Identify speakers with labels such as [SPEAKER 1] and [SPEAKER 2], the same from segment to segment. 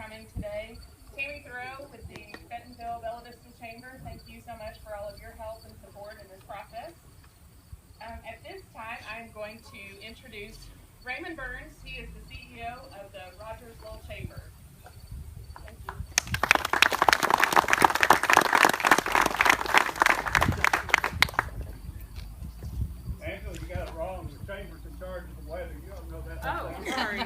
[SPEAKER 1] coming today. Tammy Thoreau with the Bentonville Bella Vista Chamber, thank you so much for all of your help and support in this process. At this time, I'm going to introduce Raymond Burns. He is the CEO of the Rogersville Chamber. Thank you.
[SPEAKER 2] Angela, you got it wrong. The chamber's in charge of the weather. You don't know that.
[SPEAKER 1] Oh, sorry.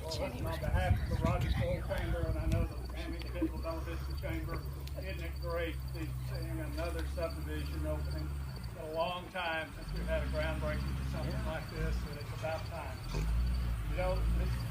[SPEAKER 2] Well, listen, on behalf of the Rogersville Chamber, and I know that Tammy, the Bentonville Bella Vista Chamber, isn't it great to be seeing another subdivision opening? It's been a long time since we've had a groundbreaking for something like this, and it's about time. You know,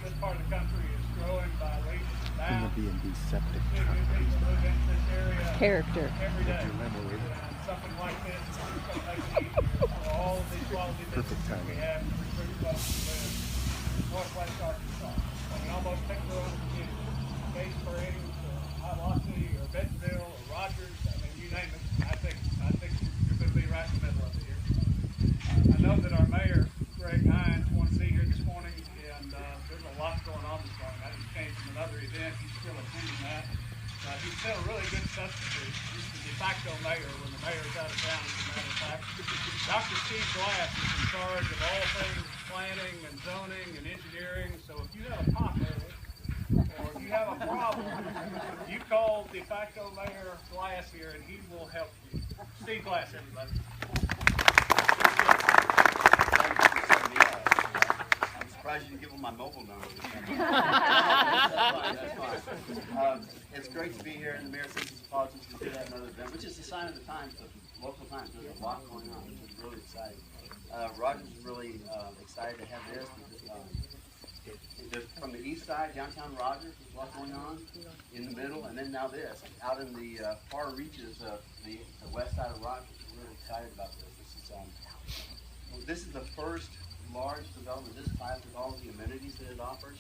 [SPEAKER 2] this part of the country is growing by leaps and bounds.
[SPEAKER 3] B&B septic
[SPEAKER 2] People move into this area
[SPEAKER 4] character
[SPEAKER 2] every day. And something like this is going to make it easier for all of these quality businesses we have to recruit folks to live in Northwest Arkansas. I can almost pick their own community. Bay Springs, or Hiawassee, or Bentonville, or Rogers. I mean, you name it. I think you're going to be right in the middle of it here. I know that our mayor, Greg Hines, wants to be here this morning, and there's a lot going on this morning. I just came from another event. He's still attending that. He's still a really good substitute. He's the de facto mayor when the mayor's out of town, as a matter of fact. Dr. Steve Glass is in charge of all things planning and zoning and engineering. So if you have a pothole or if you have a problem, you call de facto Mayor Glass here and he will help you. Steve Glass, everybody.
[SPEAKER 5] I'm surprised you didn't give them my mobile number. That's fine. It's great to be here in the Mayor Citizens Apologies to do that another event, which is a sign of the times, of local times. There's a lot going on, which is really exciting. Rogers is really excited to have this. From the east side, downtown Rogers, there's a lot going on. In the middle, and then now this. Out in the far reaches of the west side of Rogers, we're really excited about this. This is the first large development this size with all of the amenities that it offers.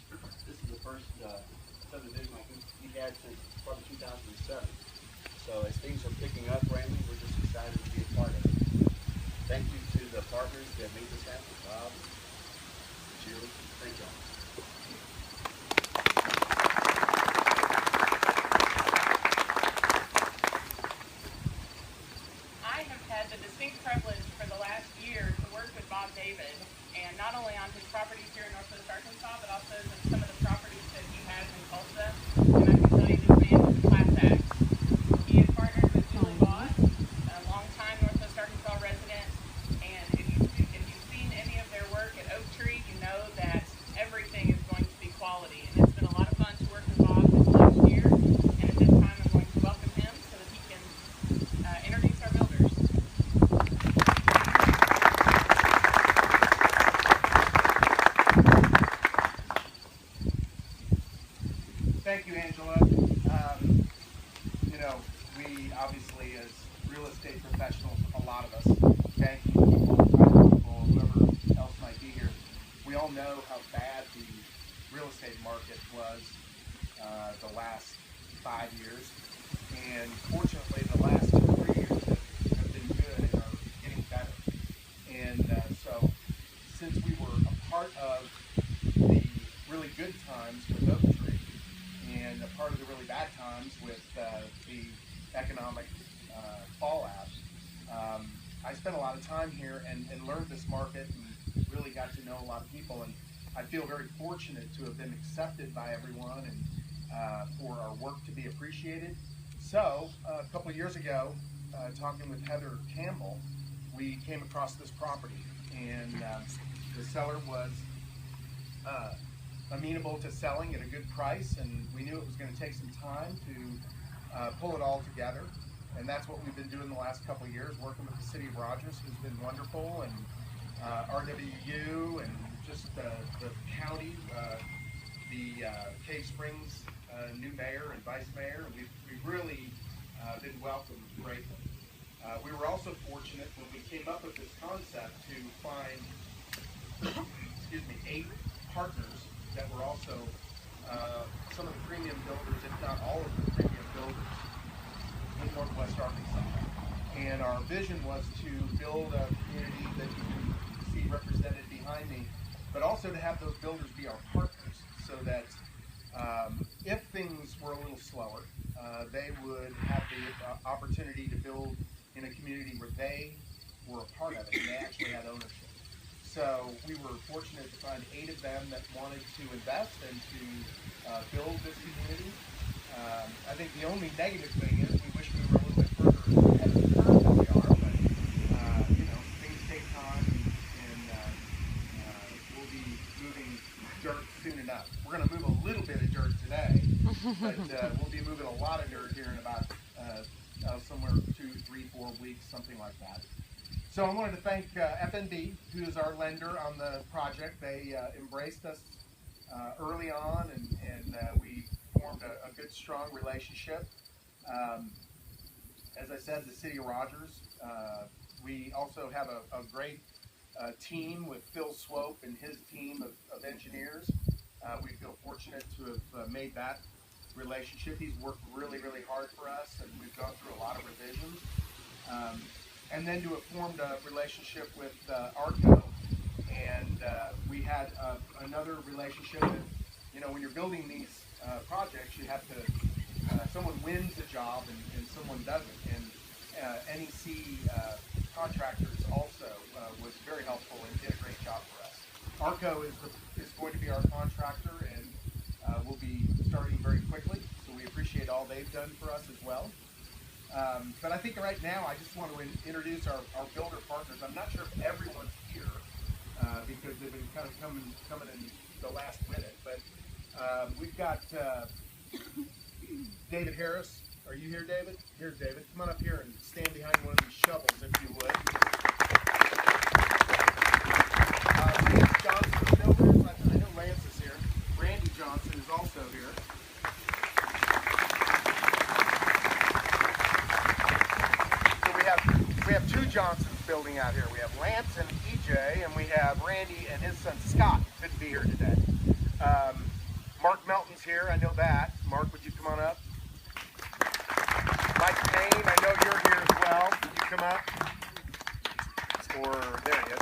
[SPEAKER 5] This is the first subdivision I think we've had since probably 2007. So as things are picking up, Randy, we're just excited to be a part of it. Thank you to the partners that made this happen, Bob, Julie, thank y'all.
[SPEAKER 1] I have had the distinct privilege for the last year to work with Bob David, and not only on his properties here in Northwest Arkansas, but also some of the properties that he has in Tulsa. And I can tell you this man is a class act. He has partnered with Julie Voss, a longtime Northwest Arkansas resident, and if you've seen any of their work at Oak Tree, you know that everything is going to be quality. And it's been a lot of fun to work with Bob this last year, and at this time I'm going to welcome him so that he can introduce our builders.
[SPEAKER 6] Thank you, Angela. You know, we obviously, as real estate professionals, a lot of us, okay, whoever else might be here, we all know how bad the real estate market was the last 5 years. And fortunately, the last 2 or 3 years have been good and are getting better. And so, since we were a part of the really good times with Oak Tree, and a part of the really bad times with the economic fallout, I spent a lot of time here and learned this market and really got to know a lot of people. And I feel very fortunate to have been accepted by everyone and for our work to be appreciated. So a couple of years ago, talking with Heather Campbell, we came across this property, and the seller was amenable to selling at a good price, and we knew it was going to take some time to pull it all together. And that's what we've been doing the last couple of years, working with the city of Rogers, who's been wonderful, and RWU, and just the county, the Cave Springs new mayor and vice mayor. And we've really been welcomed greatly. We were also fortunate when we came up with this concept to find, 8 partners that were also some of the premium builders, if not all of the premium builders in Northwest Arkansas. And our vision was to build a community that you can see represented behind me, but also to have those builders be our partners, so that If things were a little slower, they would have the opportunity to build in a community where they were a part of it and they actually had ownership. So we were fortunate to find 8 of them that wanted to invest and to build this community. I think the only negative thing is we wish we were a little bit further ahead of the curve than we are, but you know, things take time, and we'll be moving dirt soon enough. We're going to move a little bit of dirt today, but we'll be moving a lot of dirt here in about somewhere 2, 3, 4 weeks, something like that. So I wanted to thank FNB, who is our lender on the project. They embraced us early on, and we formed a good, strong relationship. As I said, the City of Rogers. We also have a great team with Phil Swope and his team of engineers. We feel fortunate to have made that relationship. He's worked really, really hard for us, and we've gone through a lot of revisions. And then to have formed a relationship with ARCO. And we had another relationship that, you know, when you're building these projects, you have to, someone wins a job and someone doesn't. And NEC Contractors also was very helpful and did a great job for us. ARCO is going to be our contractor, and we'll be starting very quickly. So we appreciate all they've done for us as well. But I think right now I just want to introduce our builder partners. I'm not sure if everyone's here because they've been kind of coming in the last minute. But we've got David Harris. Are you here, David? Here's David. Come on up here and stand behind one of these shovels, if you would. Lance Johnson Builders. I know Lance is here. Randy Johnson is also here. We have 2 Johnsons building out here. We have Lance and EJ, and we have Randy and his son Scott. Couldn't be here today. Mark Melton's here, I know that. Mark, would you come on up? Mike Payne, I know you're here as well. Would you come up? Or there he is.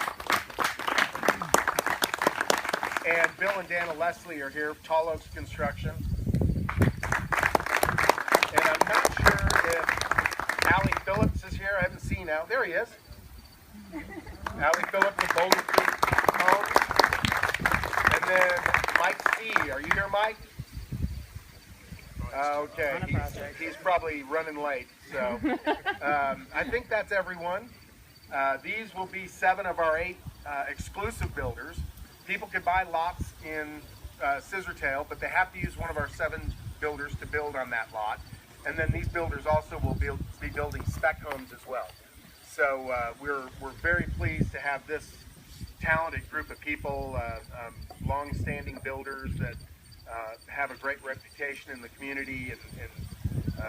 [SPEAKER 6] And Bill and Dana Leslie are here, Tall Oaks Construction. And I'm not sure if Allie Phillips is here. I haven't seen Al. There he is. Allie Phillips of Boulder Creek Homes. And then Mike C. Are you here, Mike? Okay. He's probably running late. So I think that's everyone. These will be 7 of our 8 exclusive builders. People could buy lots in Scissortail, but they have to use one of our 7 builders to build on that lot. And then these builders also will be building spec homes as well. So we're very pleased to have this talented group of people, long-standing builders that have a great reputation in the community and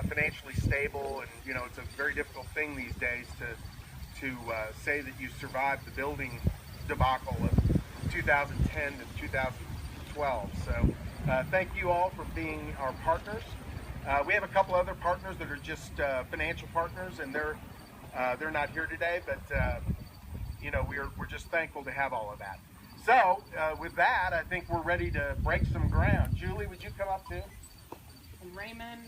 [SPEAKER 6] financially stable. And you know, it's a very difficult thing these days to say that you survived the building debacle of 2010 to 2012. So thank you all for being our partners. We have a couple other partners that are just financial partners, and they're not here today, but you know, we're just thankful to have all of that. So with that, I think we're ready to break some ground. Julie, would you come up too?
[SPEAKER 1] And Raymond.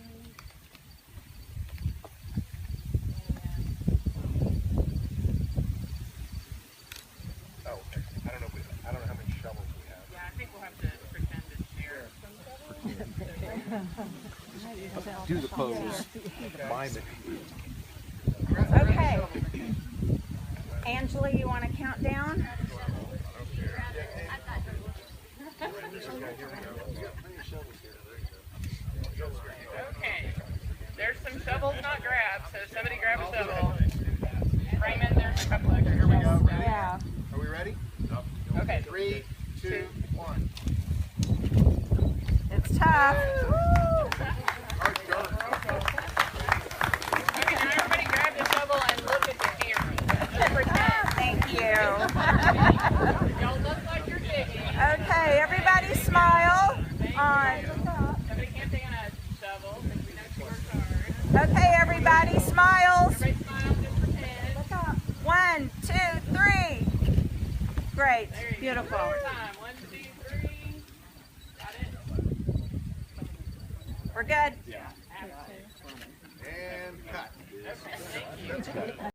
[SPEAKER 6] Oh, okay. I don't know how many shovels we have.
[SPEAKER 1] Yeah, I think we'll have to pretend to share.
[SPEAKER 3] Do the pose. Mime it.
[SPEAKER 4] Okay. Angela, you want to count down?
[SPEAKER 1] Okay. There's some shovels not grabbed, so somebody grab a shovel. Raymond, there's a couple extra.
[SPEAKER 6] Here we go. Ready?
[SPEAKER 4] Yeah.
[SPEAKER 6] Are we ready?
[SPEAKER 1] Okay.
[SPEAKER 6] 3, 2, 1.
[SPEAKER 4] It's tough.
[SPEAKER 1] Okay, now everybody grab the shovel and look at the camera. Just pretend.
[SPEAKER 4] Thank you.
[SPEAKER 1] Y'all look like you're digging.
[SPEAKER 4] Okay, everybody smile.
[SPEAKER 1] Somebody can't take on a shovel because we know she works hard.
[SPEAKER 4] Okay, everybody smiles.
[SPEAKER 1] Everybody smile, just pretend.
[SPEAKER 4] 1, 2, 3. Great.
[SPEAKER 1] There you
[SPEAKER 4] Beautiful.
[SPEAKER 1] go. One more time. 1, 2, 3. Got it?
[SPEAKER 4] We're good.
[SPEAKER 3] And cut. That's good.